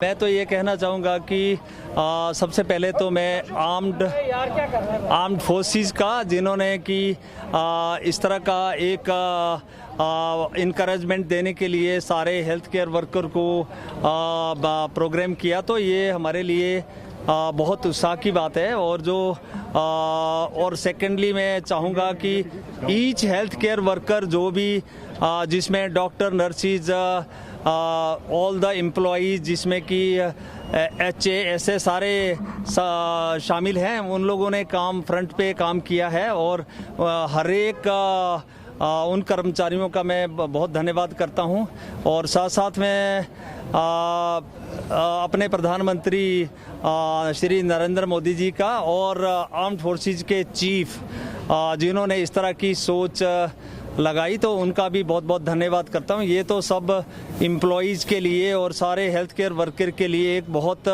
मैं तो ये कहना चाहूँगा कि सबसे पहले तो मैं आर्म्ड फोर्सेस का जिन्होंने कि इस तरह का एक इनकरेजमेंट देने के लिए सारे हेल्थ केयर वर्कर को प्रोग्राम किया, तो ये हमारे लिए बहुत उत्साह की बात है। और सेकेंडली मैं चाहूँगा कि ईच हेल्थ केयर वर्कर जो भी जिसमें doctor, nurses, all the employees जिसमें कि HA ऐसे सारे शामिल हैं, उन लोगों ने फ्रंट पे काम किया है और हर एक उन कर्मचारियों का मैं बहुत धन्यवाद करता हूं। और साथ साथ में अपने प्रधानमंत्री श्री नरेंद्र मोदी जी का और आर्म्ड फोर्सेस के चीफ जिन्होंने इस तरह की सोच लगाई, तो उनका भी बहुत बहुत धन्यवाद करता हूँ। ये तो सब एम्प्लॉइज़ के लिए और सारे हेल्थ केयर वर्कर के लिए एक बहुत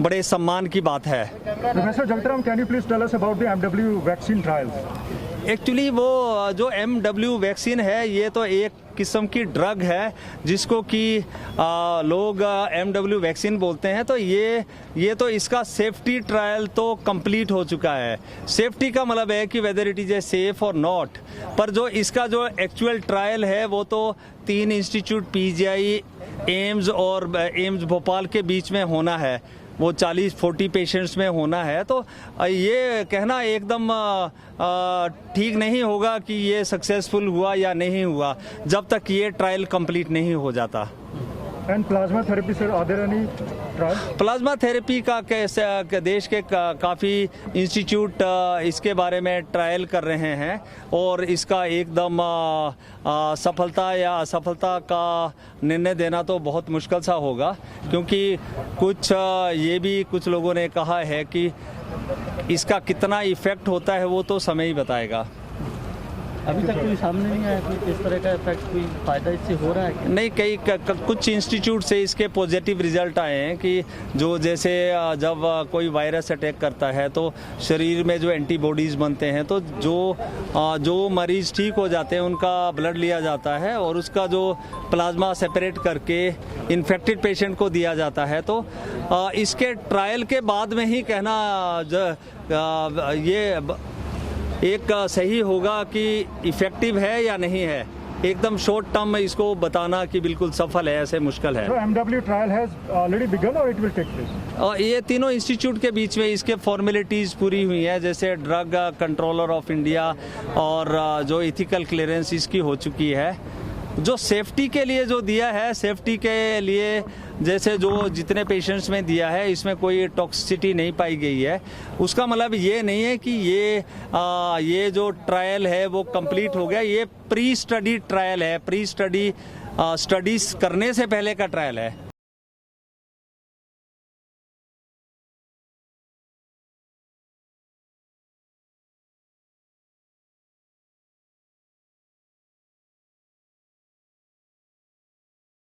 बड़े सम्मान की बात है। Professor Jagatram, can you please tell us about the MW vaccine trials? Actually वो जो MW वैक्सीन है, ये तो एक किस्म की ड्रग है जिसको कि लोग MW वैक्सीन बोलते हैं। तो ये तो इसका सेफ्टी ट्रायल तो कंप्लीट हो चुका है। सेफ्टी का मतलब है कि whether it is a safe और नॉट, पर जो इसका जो एक्चुअल ट्रायल है वो तो 3 इंस्टीट्यूट PGI, एम्स और एम्स भोपाल के बीच में होना है। वो 40-40 पेशेंट्स में होना है। तो ये कहना एकदम ठीक नहीं होगा कि ये सक्सेसफुल हुआ या नहीं हुआ जब तक ये ट्रायल कंप्लीट नहीं हो जाता। And plasma therapy sir, are there any trial? Plasma therapy का कैसे देश के काफ़ी इंस्टीट्यूट इसके बारे में ट्रायल कर रहे हैं और इसका एकदम सफलता या असफलता का निर्णय देना तो बहुत मुश्किल सा होगा, क्योंकि कुछ लोगों ने कहा है कि इसका कितना इफेक्ट होता है वो तो समय ही बताएगा। अभी तक कोई सामने नहीं आया कोई किस तरह का इफेक्ट, कोई फायदा इससे हो रहा है? नहीं, कुछ इंस्टीट्यूट से इसके पॉजिटिव रिजल्ट आए हैं कि जो जैसे जब कोई वायरस अटैक करता है तो शरीर में जो एंटीबॉडीज़ बनते हैं, तो जो मरीज़ ठीक हो जाते हैं उनका ब्लड लिया जाता है और उसका जो प्लाज्मा सेपरेट करके इन्फेक्टेड पेशेंट को दिया जाता है। तो इसके ट्रायल के बाद में ही कहना ये एक सही होगा कि इफेक्टिव है या नहीं है। एकदम शॉर्ट टर्म में इसको बताना कि बिल्कुल सफल है ऐसे मुश्किल है। So MW trial has already begun or it will take place? ये तीनों इंस्टीट्यूट के बीच में इसके फॉर्मेलिटीज़ पूरी हुई हैं, जैसे ड्रग कंट्रोलर ऑफ इंडिया और जो इथिकल क्लियरेंस इसकी हो चुकी है। जो सेफ्टी के लिए जो दिया है, सेफ्टी के लिए जैसे जो जितने पेशेंट्स में दिया है इसमें कोई टॉक्सिसिटी नहीं पाई गई है। उसका मतलब ये नहीं है कि ये जो ट्रायल है वो कंप्लीट हो गया। ये प्री स्टडी ट्रायल है, प्री स्टडी स्टडीज करने से पहले का ट्रायल है।